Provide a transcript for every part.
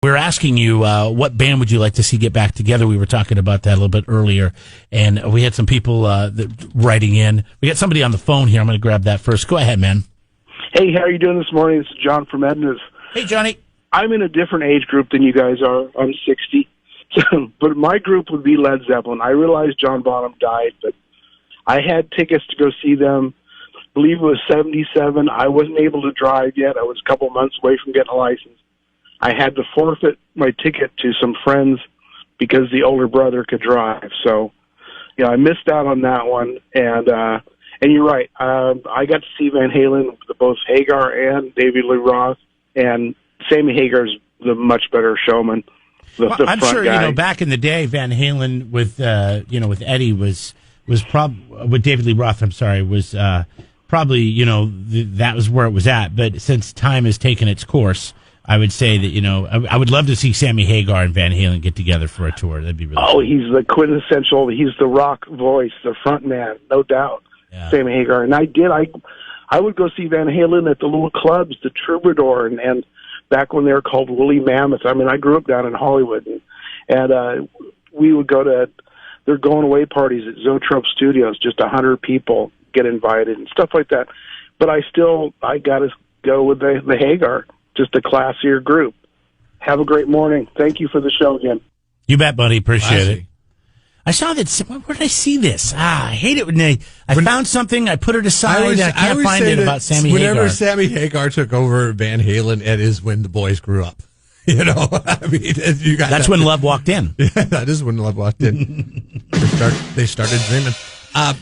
We're asking you, what band would you like to see get back together? We were talking about that a little bit earlier, and we had some people writing in. We got somebody on the phone here. I'm going to grab that first. Go ahead, man. Hey, how are you doing this morning? This is John from Edmonds. Hey, Johnny. I'm in a different age group than you guys are. I'm 60. But my group would be Led Zeppelin. I realize John Bonham died, but I had tickets to go see them. I believe it was 77. I wasn't able to drive yet. I was a couple months away from getting a license. I had to forfeit my ticket to some friends because the older brother could drive. So, I missed out on that one. And you're right. I got to see Van Halen, both Hagar and David Lee Roth. And Sammy Hagar's the much better showman. I'm sure guy. Back in the day, Van Halen with with Eddie was with David Lee Roth. I'm sorry, was probably that was where it was at. But since time has taken its course, I would say that, I would love to see Sammy Hagar and Van Halen get together for a tour. That'd be really cool. He's the quintessential, he's the rock voice, the front man, no doubt. Yeah. Sammy Hagar. And I would go see Van Halen at the little clubs, the Troubadour, and back when they were called Woolly Mammoth. I mean, I grew up down in Hollywood, and we would go to their going-away parties at Zoetrope Studios, just 100 people get invited and stuff like that. But I got to go with the Hagar. Just a classier group. Have a great morning. Thank you for the show again. You bet, buddy. Appreciate it. I saw that. Where did I see this? I hate it when I found something, I put it aside, I can't find it about Sammy Hagar. Whenever Sammy Hagar took over Van Halen, it is when the boys grew up. I mean, that's when love walked in. Yeah, that is when love walked in. They started dreaming.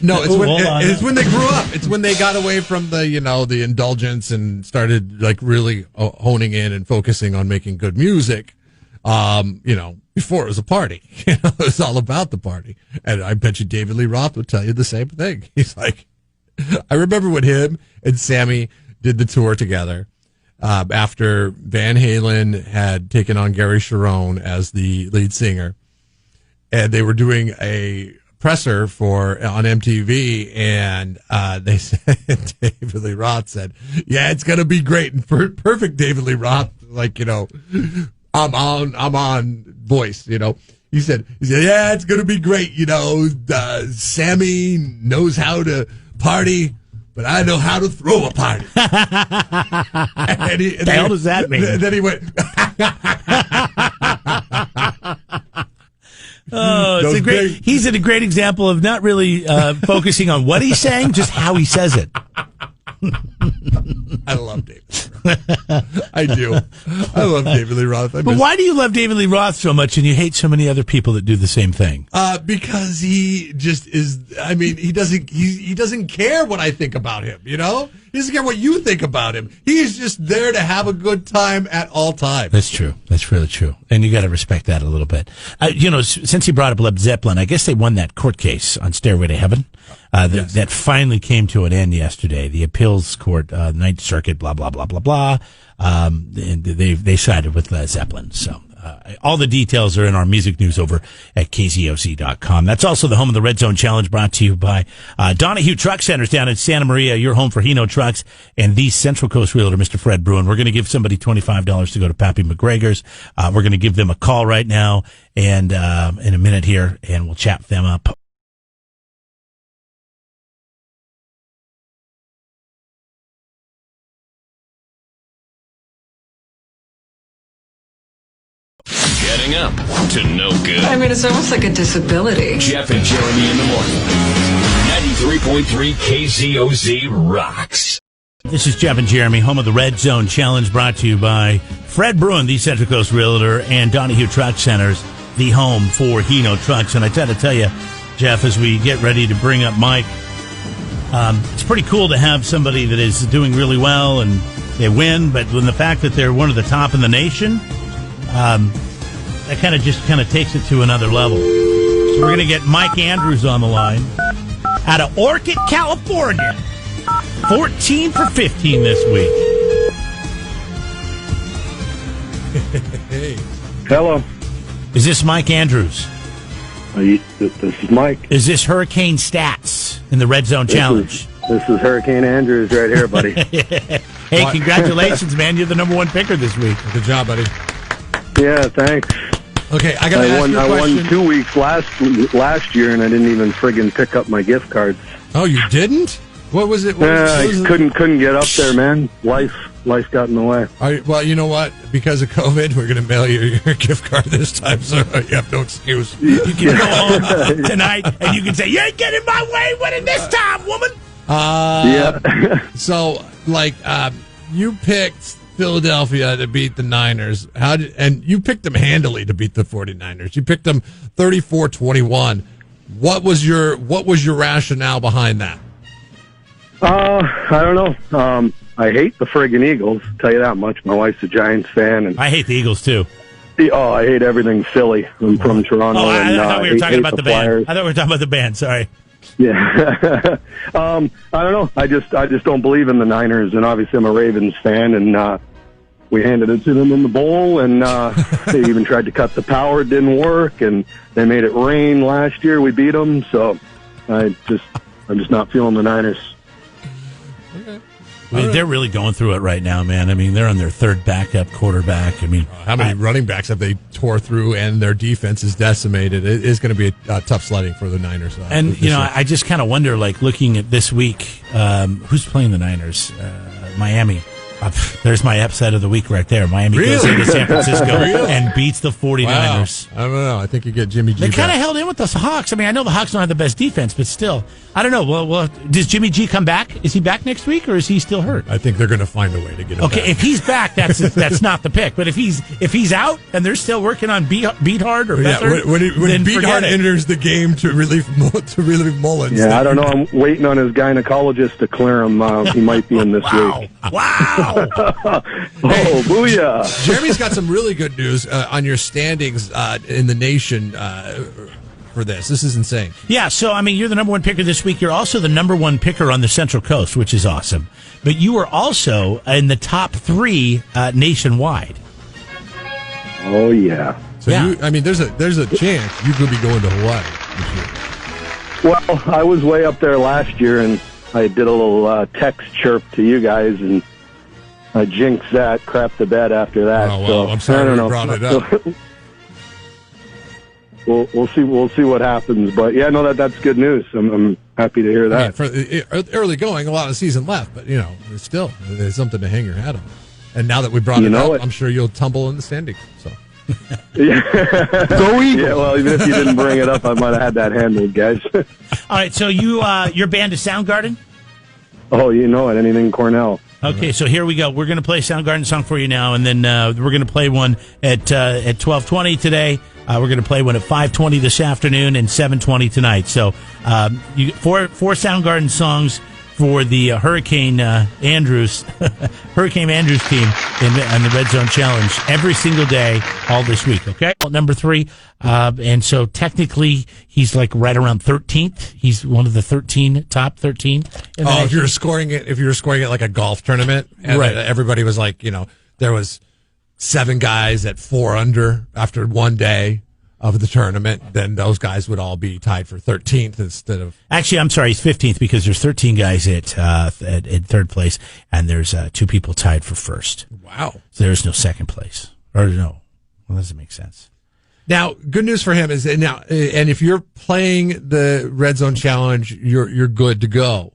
No, it's when they grew up. It's when they got away from the indulgence and started really honing in and focusing on making good music. Before it was a party, it was all about the party. And I bet you David Lee Roth would tell you the same thing. He's like, I remember when him and Sammy did the tour together, after Van Halen had taken on Gary Cherone as the lead singer, and they were doing a presser on MTV, and they said, David Lee Roth said, "Yeah, it's gonna be great." And perfect David Lee Roth, I'm on voice, He said, "Yeah, it's gonna be great, Sammy knows how to party, but I know how to throw a party." The hell does that mean? Then he went, he's a great example of not really focusing on what he's saying, just how he says it. I love David Lee Roth. I do. I love David Lee Roth. But why do you love David Lee Roth so much and you hate so many other people that do the same thing? Because he just is, he doesn't care what I think about him, He doesn't care what you think about him. He's just there to have a good time at all times. That's true. That's really true. And you got to respect that a little bit. Since he brought up Led Zeppelin, I guess they won that court case on Stairway to Heaven. Yes. That finally came to an end yesterday. The appeals court, Ninth Circuit, blah, blah, blah, blah, blah. And they sided with Led Zeppelin. So, all the details are in our music news over at KZOZ.com. That's also the home of the Redzone Challenge, brought to you by Donahue Truck Centers down in Santa Maria, your home for Hino trucks, and the Central Coast Realtor, Mr. Fred Bruin. We're going to give somebody $25 to go to Pappy McGregor's. We're going to give them a call right now and in a minute here, and we'll chat them up. Getting up to no good. It's almost like a disability. Jeff and Jeremy in the morning. 93.3 KZOZ rocks. This is Jeff and Jeremy, home of the Redzone Challenge, brought to you by Fred Bruin, the Central Coast Realtor, and Donahue Truck Centers, the home for Hino trucks. And I got to tell you, Jeff, as we get ready to bring up Mike, it's pretty cool to have somebody that is doing really well and they win, but when the fact that they're one of the top in the nation, that kind of takes it to another level. So we're going to get Mike Andrews on the line out of Orchid, California. 14 for 15 this week. Hey. Hello. Is this Mike Andrews? This is Mike. Is this Hurricane Stats in the Redzone Challenge? This is Hurricane Andrews right here, buddy. Hey, congratulations, man. You're the number one picker this week. Good job, buddy. Yeah, thanks. Okay, I got to ask you a I question. won 2 weeks last year, and I didn't even friggin' pick up my gift cards. Oh, you didn't? What was it? I couldn't get up there, man. Life got in the way. All right, well, you know what? Because of COVID, we're going to mail you your gift card this time, so you have no excuse. You can go home tonight and you can say, "You ain't getting my way winning this time, woman." Yeah. So, you picked Philadelphia to beat the Niners. And you picked them handily to beat the 49ers. You picked them 34-21. What was your rationale behind that? I don't know. I hate the friggin' Eagles, tell you that much. My wife's a Giants fan. And I hate the Eagles, too. I hate everything Philly. I'm from Toronto. I thought we were talking about the band. Flyers. I thought we were talking about the band. Sorry. Yeah. I don't know. I just don't believe in the Niners, and obviously I'm a Ravens fan, and we handed it to them in the bowl, and they even tried to cut the power. It didn't work, and they made it rain last year. We beat them, so I'm just not feeling the Niners. Okay. I mean, they're really going through it right now, man. I mean, they're on their third backup quarterback. I mean, how many running backs have they tore through, and their defense is decimated? It is going to be a tough sledding for the Niners. And, I just kind of wonder, looking at this week, who's playing the Niners? Miami. There's my upset of the week right there. Miami goes into San Francisco and beats the 49ers. Wow. I don't know. I think you get Jimmy G. They kind of held in with the Hawks. I mean, I know the Hawks don't have the best defense, but still, I don't know. Well, does Jimmy G come back? Is he back next week, or is he still hurt? I think they're going to find a way to get him back. If he's back, that's not the pick. But if he's out and they're still working on Beat Hard or Beathard, when Beat Hard enters the game to relieve Mullins. Yeah, I don't know. I'm waiting on his gynecologist to clear him. He might be in this week. Wow. Oh, booyah. Jeremy's got some really good news on your standings in the nation for this. This is insane. Yeah, so, I mean, you're the number one picker this week. You're also the number one picker on the Central Coast, which is awesome. But you are also in the top 3 nationwide. Oh, yeah. So, there's a chance you could be going to Hawaii this year. Well, I was way up there last year, and I did a little text chirp to you guys, and I jinxed that, crapped the bed after that. Oh, well, so, I'm sorry I don't you brought it up. We'll see what happens. But, yeah, no, that's good news. I'm happy to hear that. For early going, a lot of season left, but, still, there's something to hang your hat on. And now that we brought it up, I'm sure you'll tumble in the standings. So. Yeah. Go Eagles. Yeah, well, even if you didn't bring it up, I might have had that handled, guys. All right, so your band is Soundgarden? Oh, you know it. Anything Cornell. Okay, so here we go. We're going to play a Soundgarden song for you now, and then we're going to play one at 12:20 today. We're going to play one at 5:20 this afternoon and 7:20 tonight. So you four Soundgarden songs for the Hurricane Andrews team in the Redzone Challenge every single day, all this week. Okay, number 3, and so technically he's right around 13th. He's one of the top 13. If you were scoring it like a golf tournament, and right? Everybody was there was 7 guys at 4 under after one day of the tournament, then those guys would all be tied for 13th instead of... Actually, I'm sorry, he's 15th because there's 13 guys at third place, and there's 2 people tied for first. Wow. So there's no second place. Or no. Well, that doesn't make sense. Now, good news for him is now, and if you're playing the Redzone Challenge, you're good to go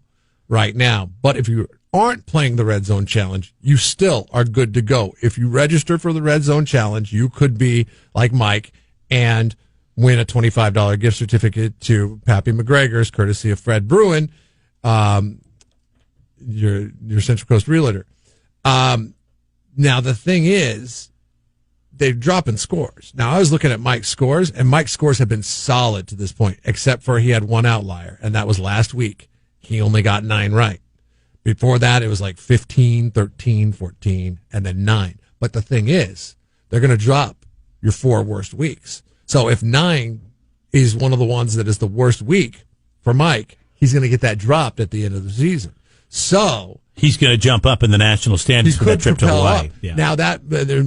right now. But if you aren't playing the Redzone Challenge, you still are good to go. If you register for the Redzone Challenge, you could be like Mike and win a $25 gift certificate to Pappy McGregor's, courtesy of Fred Bruin, your Central Coast realtor. Now, the thing is, they're dropping scores. Now, I was looking at Mike's scores, and Mike's scores have been solid to this point, except for he had one outlier, and that was last week. He only got 9 right. Before that, it was 15, 13, 14, and then 9. But the thing is, they're going to drop your 4 worst weeks. So if 9 is one of the ones that is the worst week for Mike, he's going to get that dropped at the end of the season. So he's going to jump up in the national standings for that trip to Hawaii. Yeah. Now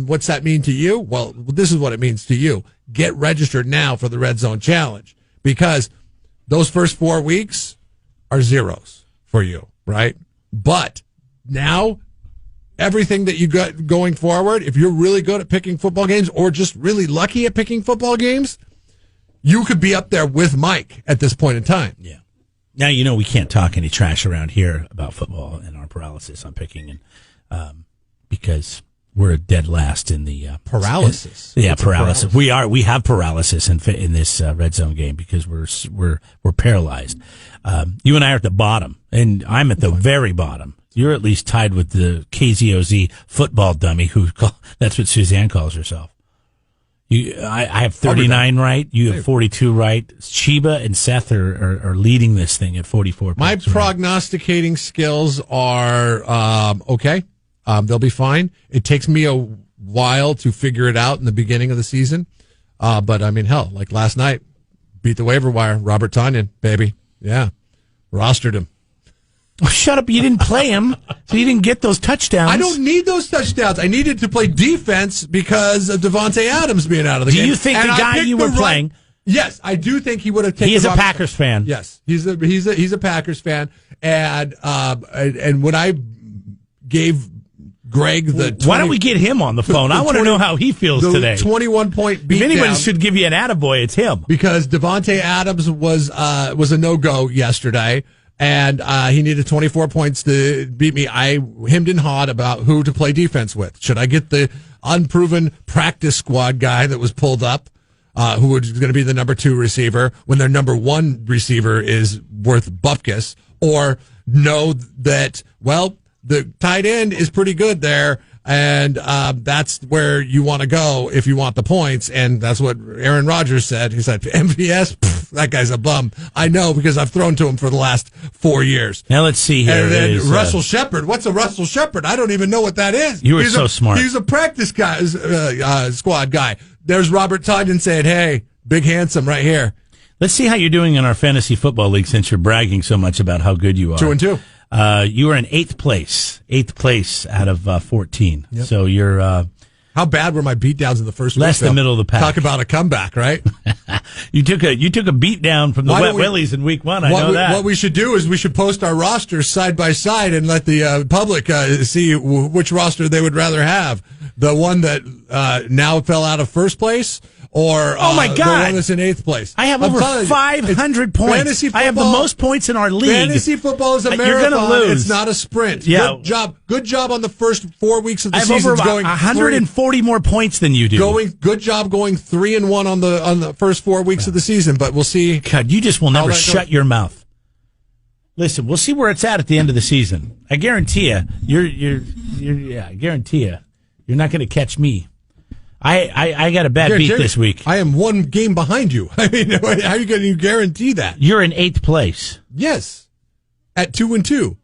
what's that mean to you? Well, this is what it means to you. Get registered now for the Redzone Challenge, because those first 4 weeks are zeros for you, right? But now everything that you got going forward, if you're really good at picking football games or just really lucky at picking football games, you could be up there with Mike at this point in time. Yeah. Now, we can't talk any trash around here about football and our paralysis on picking, and because we're dead last in the paralysis. Paralysis. We have paralysis in this red zone game because we're paralyzed. You and I are at the bottom, and I'm at the very bottom. You're at least tied with the KZOZ football dummy that's what Suzanne calls herself. I have 39 right. You have 42 right. Sheba and Seth are leading this thing at 44 points. My prognosticating skills are okay. They'll be fine. It takes me a while to figure it out in the beginning of the season. But I mean, hell, like last night, beat the waiver wire. Robert Tonyan, baby. Yeah. Rostered him. Oh, shut up. You didn't play him, so you didn't get those touchdowns. I don't need those touchdowns. I needed to play defense because of Devontae Adams being out of the game. Do you think the guy you were playing? Yes, I do think he would have taken. He's a Packers fan. Yes, he's a Packers fan, and when I gave Greg why don't we get him on the phone? I want to know how he feels today. 21-point beatdown. If anybody should give you an attaboy, it's him. Because Devontae Adams was a no-go yesterday, and he needed 24 points to beat me. I hemmed and hawed about who to play defense with. Should I get the unproven practice squad guy that was pulled up, who was going to be the number 2 receiver, when their number 1 receiver is worth bupkis, or know that, well, the tight end is pretty good there, and that's where you want to go if you want the points, and that's what Aaron Rodgers said. He said, MVS, that guy's a bum. I know because I've thrown to him for the last 4 years. Now let's see here. And then Russell Shepard. What's a Russell Shepard? I don't even know what that is. You were so smart. He's a practice guy, squad guy. There's Robert Tonyan saying, hey, big handsome right here. Let's see how you're doing in our fantasy football league since you're bragging so much about how good you are. 2-2. You were in 8th place out of 14. Yep. So you're how bad were my beatdowns in the first less week? The middle of the pack. Talk about a comeback, right? You took a beat down from the Wet Willies in week 1. I know that. What we should do is we should post our rosters side by side and let the public see which roster they would rather have. The one that now fell out of first place, or oh my God, the one that's in 8th place. I have over 500 points. Fantasy football, I have the most points in our league. Fantasy football is a marathon. You're going to lose. It's not a sprint. Yeah. Good job on the first 4 weeks of the season. I have over 140 more points than you do. Good job going 3-1 on the first 4 weeks of the season. But we'll see. God, you just will never shut your mouth. Listen, we'll see where it's at the end of the season. I guarantee you, I guarantee you're not going to catch me. I got a bad beat this week. I am 1 game behind you. I mean, how are you going to guarantee that? You're in 8th place. Yes, at 2-2.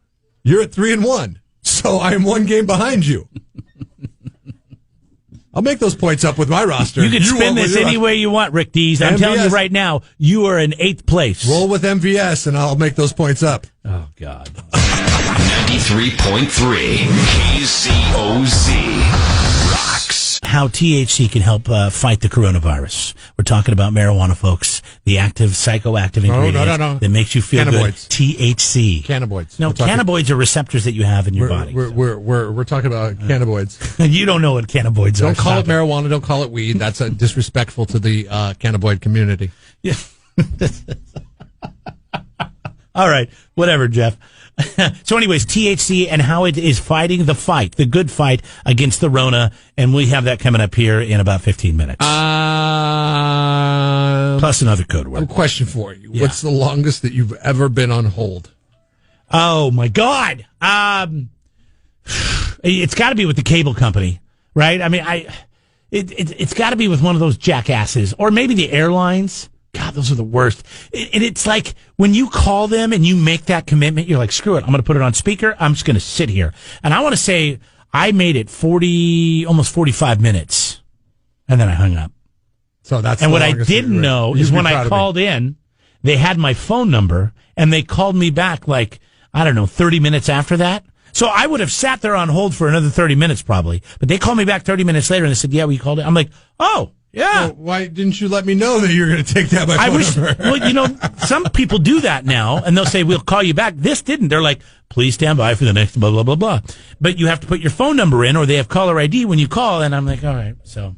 You're at 3-1. So I am 1 game behind you. I'll make those points up with my roster. You can spin this any way you want, Rick Dees. I'm telling you right now, you are in 8th place. Roll with MVS, and I'll make those points up. Oh, God. 93.3 KZOZ rocks. How THC can help fight the coronavirus. We're talking about marijuana, folks. The active, psychoactive ingredient that makes you feel good. THC. Cannabinoids. No, cannabinoids are receptors that you have in your body. We're talking about cannabinoids. You don't know what cannabinoids are. Don't call it marijuana. Don't call it weed. That's disrespectful to the cannabinoid community. Yeah. All right. Whatever, Jeff. So anyways, THC and how it is fighting the good fight against the Rona, and we have that coming up here in about 15 minutes. Plus another code word. A question for you. Yeah. What's the longest that you've ever been on hold? Oh, my God. It's got to be with the cable company, right? I mean, it's got to be with one of those jackasses, or maybe the airlines. God, those are the worst. And it's like when you call them and you make that commitment, you're like, screw it. I'm going to put it on speaker. I'm just going to sit here. And I want to say I made it almost 45 minutes. And then I hung up. So that's and what I didn't know is when I called in, they had my phone number and they called me back 30 minutes after that. So I would have sat there on hold for another 30 minutes probably. But they called me back 30 minutes later and they said, yeah, we called it. I'm like, oh. Yeah. Well, why didn't you let me know that you were going to take that by phone number? Well, some people do that now, and they'll say, we'll call you back. This didn't. They're like, please stand by for the next blah, blah, blah, blah. But you have to put your phone number in, or they have caller ID when you call, and I'm like, all right. So,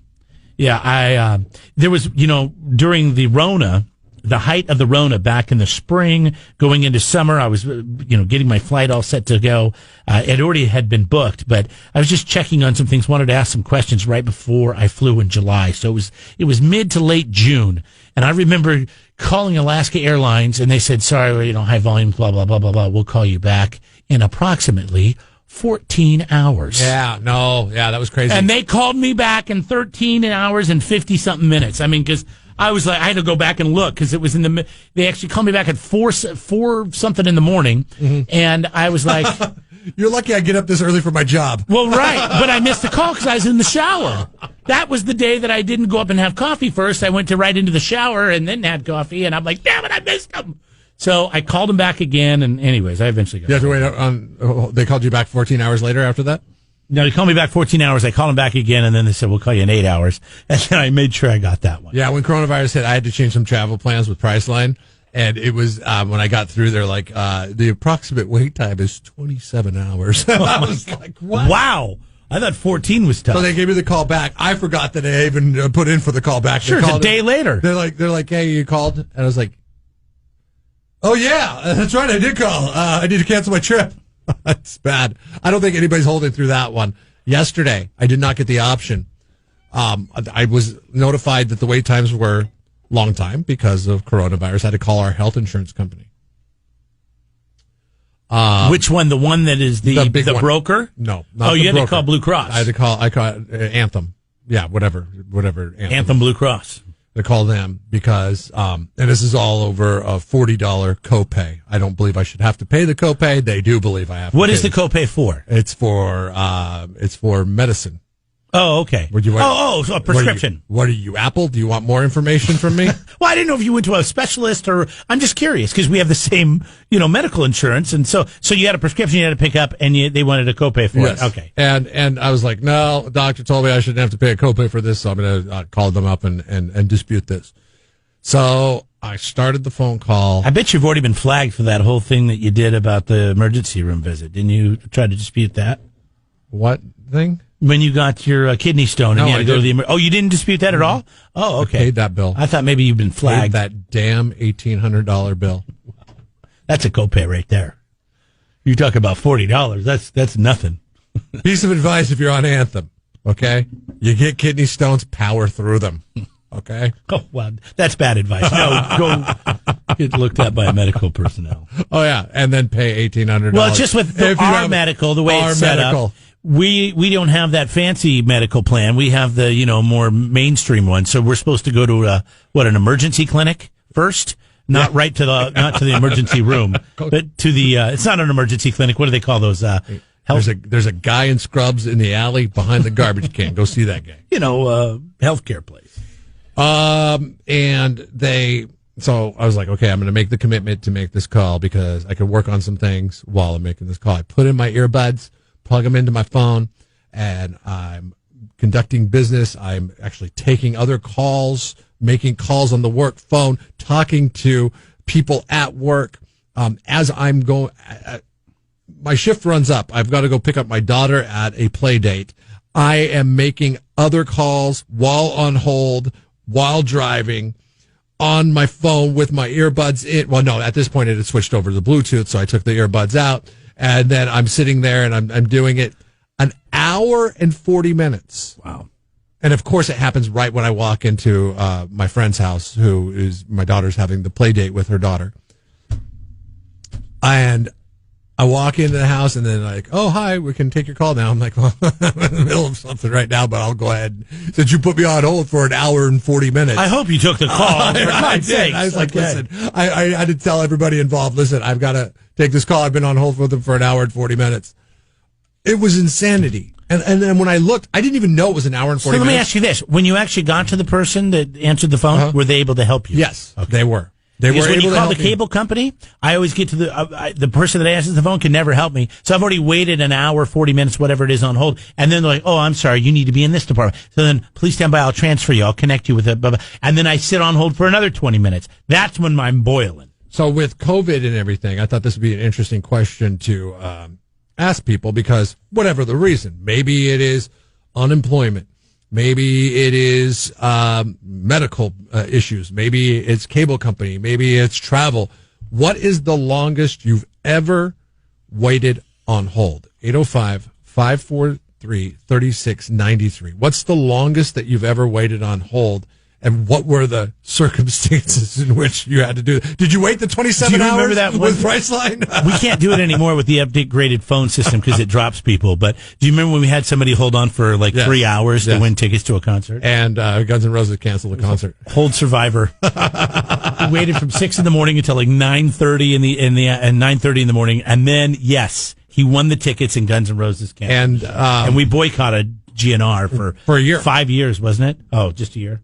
yeah, there was, during the Rona, the height of the Rona back in the spring, going into summer, I was, getting my flight all set to go. It already had been booked, but I was just checking on some things, wanted to ask some questions right before I flew in July. So it was mid to late June. And I remember calling Alaska Airlines, and they said, sorry, high volume, blah, blah, blah, blah, blah. We'll call you back in approximately 14 hours. Yeah, that was crazy. And they called me back in 13 hours and 50-something minutes. I mean, because I was like, I had to go back and look because it was they actually called me back at 4 something in the morning. Mm-hmm. And I was like, you're lucky I get up this early for my job. Well, right. But I missed the call because I was in the shower. That was the day that I didn't go up and have coffee first. I went right into the shower and then had coffee. And I'm like, damn it, I missed them. So I called him back again. And anyways, I eventually got You have to wait on, they called you back 14 hours later after that? No, they called me back 14 hours. I called them back again, and then they said, we'll call you in 8 hours. And then I made sure I got that one. Yeah, when coronavirus hit, I had to change some travel plans with Priceline. And it was, when I got through, they're like, the approximate wait time is 27 hours. I was like, what? Wow. I thought 14 was tough. So they gave me the call back. I forgot that I even put in for the call back. Sure, it's a day later. They're like, hey, you called? And I was like, oh, yeah, that's right, I did call. I need to cancel my trip. That's bad. I don't think anybody's holding through that one. Yesterday, I did not get the option. I was notified that the wait times were long time because of coronavirus. I had to call our health insurance company. Which one? The one that is the broker? No. You had to call Blue Cross. I called Anthem. Yeah, whatever. Anthem Blue Cross. To call them because, and this is all over a $40 copay. I don't believe I should have to pay the copay. They do believe I have to. What is the copay for? It's for medicine. Oh, okay. So a prescription. What are you, Apple? Do you want more information from me? Well, I didn't know if you went to a specialist or I'm just curious because we have the same, medical insurance. And so you had a prescription you had to pick up and they wanted a copay for it. Okay. And I was like, no, the doctor told me I shouldn't have to pay a copay for this. So I'm going to call them up and dispute this. So I started the phone call. I bet you've already been flagged for that whole thing that you did about the emergency room visit. Didn't you try to dispute that? What thing? When you got your kidney stone and you had to go to the... Oh, you didn't dispute that at all? Oh, okay. I paid that bill. I thought maybe you've been flagged. Paid that damn $1,800 bill. That's a copay right there. You talk about $40. That's nothing. Piece of advice if you're on Anthem, okay? You get kidney stones, power through them, okay? Oh, well, that's bad advice. No, go get looked at by a medical personnel. Oh, yeah, and then pay $1,800. Well, it's just with our medical, the way it's set up. We don't have that fancy medical plan. We have the, more mainstream one. So we're supposed to go to an emergency clinic first, not to the emergency room, but to the, it's not an emergency clinic. What do they call those? There's a guy in scrubs in the alley behind the garbage can. Go see that guy. Healthcare place. So I was like, okay, I'm going to make the commitment to make this call because I could work on some things while I'm making this call. I put in my earbuds, plug them into my phone, and I'm conducting business. I'm actually taking other calls, making calls on the work phone, talking to people at work. As I'm going, my shift runs up. I've got to go pick up my daughter at a play date. I am making other calls while on hold, while driving, on my phone with my earbuds in. Well, no, at this point it had switched over to the Bluetooth, so I took the earbuds out. And then I'm sitting there and I'm doing it an hour and 40 minutes. Wow. And of course it happens right when I walk into my friend's house, who is my daughter's having the play date with her daughter. And I walk into the house and then like, oh, hi, we can take your call now. I'm like, well, I'm in the middle of something right now, but I'll go ahead. Since you put me on hold for an hour and 40 minutes. I hope you took the call. I did. I was like, listen, I had to tell everybody involved, listen, I've got to take this call. I've been on hold with them for an hour and 40 minutes. It was insanity. And then when I looked, I didn't even know it was an hour and 40 minutes. So let me ask you this. When you actually got to the person that answered the phone, were they able to help you? Yes, okay. They were. They were Because when able you to call help the me. cable company, I always get to the person that answers the phone can never help me. So I've already waited an hour, 40 minutes, whatever it is on hold. And then they're like, oh, I'm sorry, you need to be in this department. So then please stand by. I'll transfer you. I'll connect you with it. And then I sit on hold for another 20 minutes. That's when I'm boiling. So with COVID and everything, I thought this would be an interesting question to ask people because whatever the reason, maybe it is unemployment. Maybe it is medical issues. Maybe it's cable company. Maybe it's travel. What is the longest you've ever waited on hold? 805-543-3693. What's the longest that you've ever waited on hold? And what were the circumstances in which you had to do it? Did you wait the 27 hours remember that with Priceline? We can't do it anymore with the upgraded phone system because it drops people. But do you remember when we had somebody hold on for 3 hours to win tickets to a concert? And Guns N' Roses canceled the concert. Hold survivor. We waited from 6 in the morning until 9:30 and 9:30 in the morning, and then he won the tickets and Guns N' Roses canceled. And we boycotted GNR for a year, 5 years, wasn't it? Oh, just a year.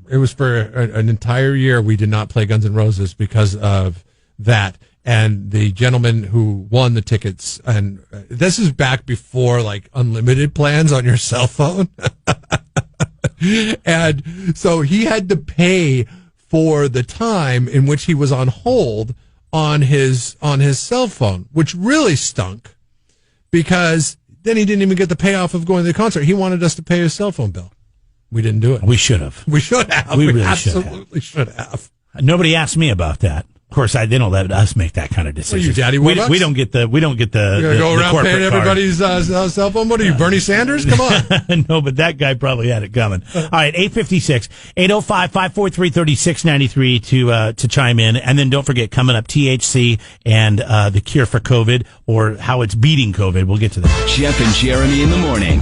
It was for an entire year. We did not play Guns N' Roses because of that. And the gentleman who won the tickets, and this is back before unlimited plans on your cell phone. And so he had to pay for the time in which he was on hold on his cell phone, which really stunk because then he didn't even get the payoff of going to the concert. He wanted us to pay his cell phone bill. We didn't do it. We should have. We should have. We really absolutely should have. Nobody asked me about that. Of course, they don't let us make that kind of decision. What are you, Daddy Warbucks? We don't get the. You're gonna go around paying everybody's cell phone. What are you, Bernie Sanders? Come on. No, but that guy probably had it coming. All right, 856, 805-543-3693 to chime in, and then don't forget coming up THC and the cure for COVID or how it's beating COVID. We'll get to that. Jeff and Jeremy in the morning.